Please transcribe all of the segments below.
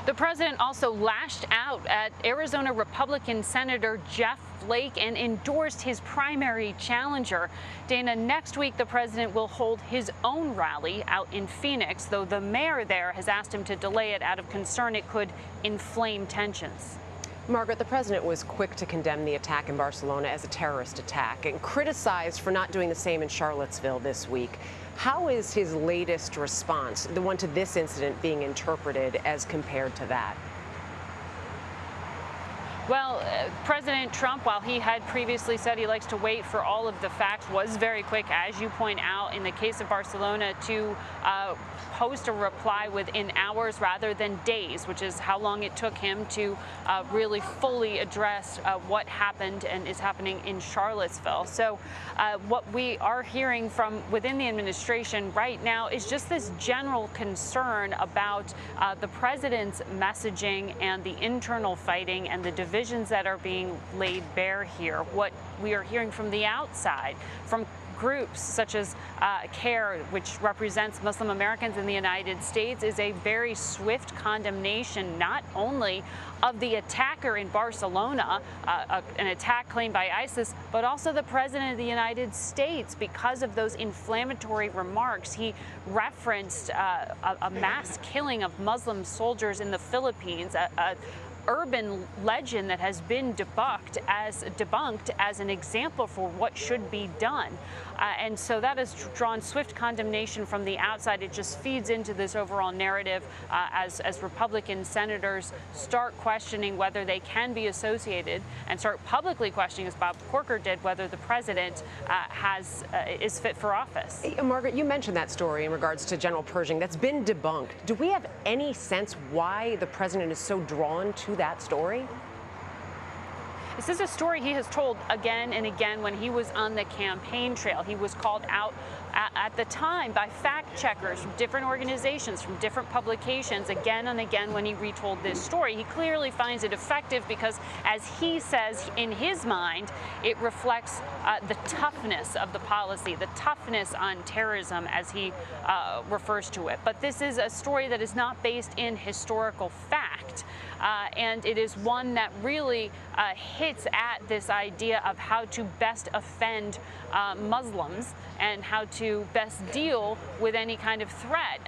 The president also lashed out at Arizona Republican Senator Jeff Flake and endorsed his primary challenger. Dana, next week the president will hold his own rally out in Phoenix, though the mayor there has asked him to delay it out of concern it could inflame tensions. Margaret, the president was quick to condemn the attack in Barcelona as a terrorist attack and criticized for not doing the same in Charlottesville this week. How is his latest response, the one to this incident, being interpreted as compared to that? Well, President Trump, while he had previously said he likes to wait for all of the facts, was very quick, as you point out, in the case of Barcelona, to post a reply within hours rather than days, which is how long it took him to really fully address what happened and is happening in Charlottesville. So what we are hearing from within the administration right now is just this general concern about the president's messaging and the internal fighting and the divisions that are being laid bare here. What we are hearing from the outside, from groups such as CARE, which represents Muslim Americans in the United States, is a very swift condemnation not only of the attacker in Barcelona, an attack claimed by ISIS, but also the President of the United States because of those inflammatory remarks. He referenced a mass killing of Muslim soldiers in the Philippines, a urban legend that has been debunked as an example for what should be done. And so that has drawn swift condemnation from the outside. It just feeds into this overall narrative as Republican senators start questioning whether they can be associated and start publicly questioning, as Bob Corker did, whether the president is fit for office. Margaret, you mentioned that story in regards to General Pershing. That's been debunked. Do we have any sense why the president is so drawn to that story? This is a story he has told again and again when he was on the campaign trail. He was called out at the time by fact checkers from different organizations, from different publications, again and again when he retold this story. He clearly finds it effective because, as he says in his mind, it reflects the toughness of the policy, the toughness on terrorism, as he refers to it. But this is a story that is not based in historical fact. And it is one that really hits at this idea of how to best offend Muslims and how to best deal with any kind of threat.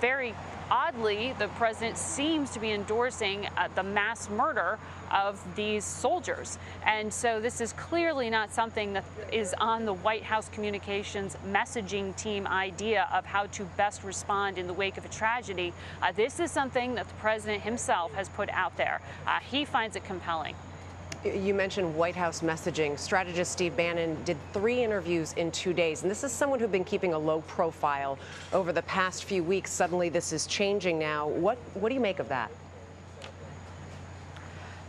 Very oddly, the president seems to be endorsing the mass murder of these soldiers. And so this is clearly not something that is on the White House communications messaging team idea of how to best respond in the wake of a tragedy. This is something that the president himself has put out there. He finds it compelling. You mentioned White House messaging. Strategist Steve Bannon did 3 interviews in 2 days, and this is someone who'd been keeping a low profile over the past few weeks. Suddenly this is changing now. What do you make of that?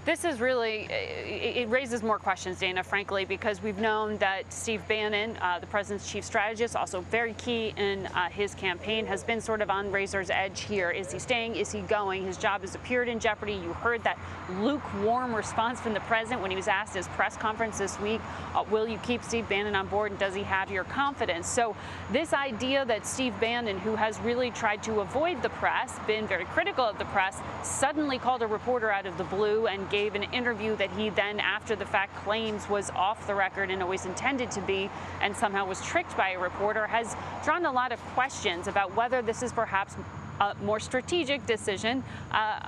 This is really, it raises more questions, Dana, frankly, because we've known that Steve Bannon, the president's chief strategist, also very key in his campaign, has been sort of on razor's edge here. Is he staying? Is he going? His job has appeared in jeopardy. You heard that lukewarm response from the president when he was asked at his press conference this week, will you keep Steve Bannon on board and does he have your confidence? So this idea that Steve Bannon, who has really tried to avoid the press, been very critical of the press, suddenly called a reporter out of the blue and gave an interview that he then, after the fact, claims was off the record and always intended to be, and somehow was tricked by a reporter, has drawn a lot of questions about whether this is perhaps a more strategic decision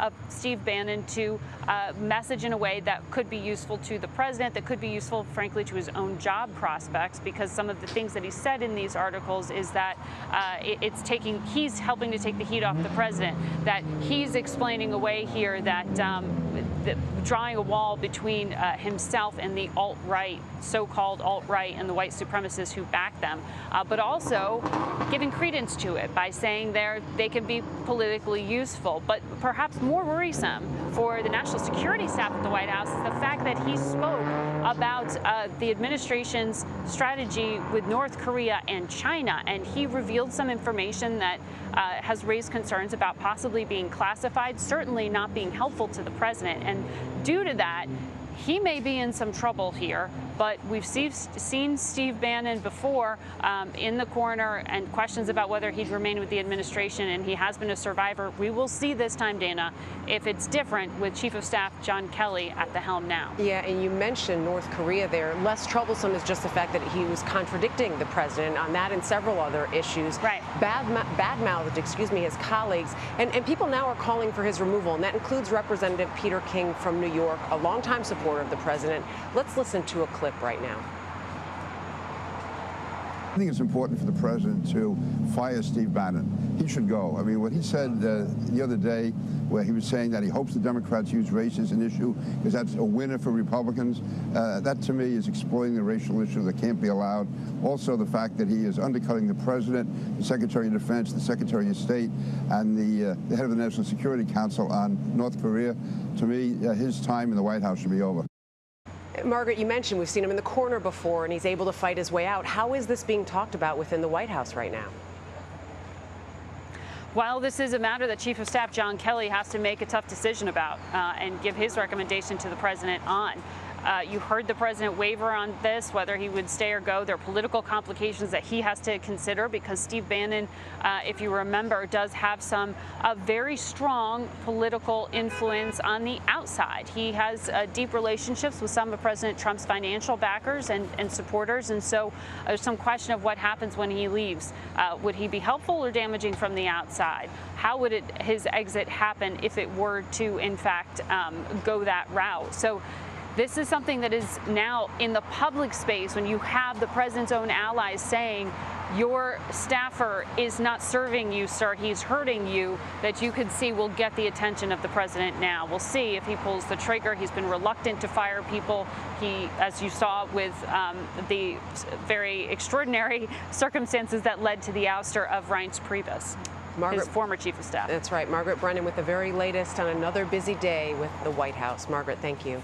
of Steve Bannon to message in a way that could be useful to the president, that could be useful, frankly, to his own job prospects, because some of the things that he said in these articles is that he's helping to take the heat off the president, that he's explaining away here that drawing a wall between himself and the alt-right, so-called alt-right, and the white supremacists who back them, but also giving credence to it by saying they can be politically useful. But perhaps more worrisome for the national security staff at the White House is the fact that he spoke about the administration's strategy with North Korea and China, and he revealed some information that has raised concerns about possibly being classified, certainly not being helpful to the president. And due to that, he may be in some trouble here, but we've seen Steve Bannon before in the corner and questions about whether he'd remain with the administration, and he has been a survivor. We will see this time, Dana, if it's different with Chief of Staff John Kelly at the helm now. Yeah, and you mentioned North Korea there. Less troublesome is just the fact that he was contradicting the president on that and several other issues. Right. Bad-mouthed, his colleagues. And people now are calling for his removal, and that includes Representative Peter King from New York, a longtime supporter of the president. Let's listen to a clip right now. I think it's important for the president to fire Steve Bannon. He should go. I mean, what he said the other day, where he was saying that he hopes the Democrats use race as an issue because that's a winner for Republicans, that to me is exploiting the racial issue that can't be allowed. Also, the fact that he is undercutting the president, the Secretary of Defense, the Secretary of State, and the head of the National Security Council on North Korea. To me, his time in the White House should be over. Margaret, you mentioned we've seen him in the corner before, and he's able to fight his way out. How is this being talked about within the White House right now? Well, this is a matter that Chief of Staff John Kelly has to make a tough decision about and give his recommendation to the president on. You heard the president waver on this, whether he would stay or go. There are political complications that he has to consider because Steve Bannon, if you remember, does have some very strong political influence on the outside. He has deep relationships with some of President Trump's financial backers and supporters, and so there's some question of what happens when he leaves. Would he be helpful or damaging from the outside? How would his exit happen if it were to, in fact, go that route? So this is something that is now in the public space when you have the president's own allies saying your staffer is not serving you, sir, he's hurting you, that you could see will get the attention of the president now. We'll see if he pulls the trigger. He's been reluctant to fire people. He, as you saw with the very extraordinary circumstances that led to the ouster of Reince Priebus, his former chief of staff. That's right. Margaret Brennan with the very latest on another busy day with the White House. Margaret, thank you.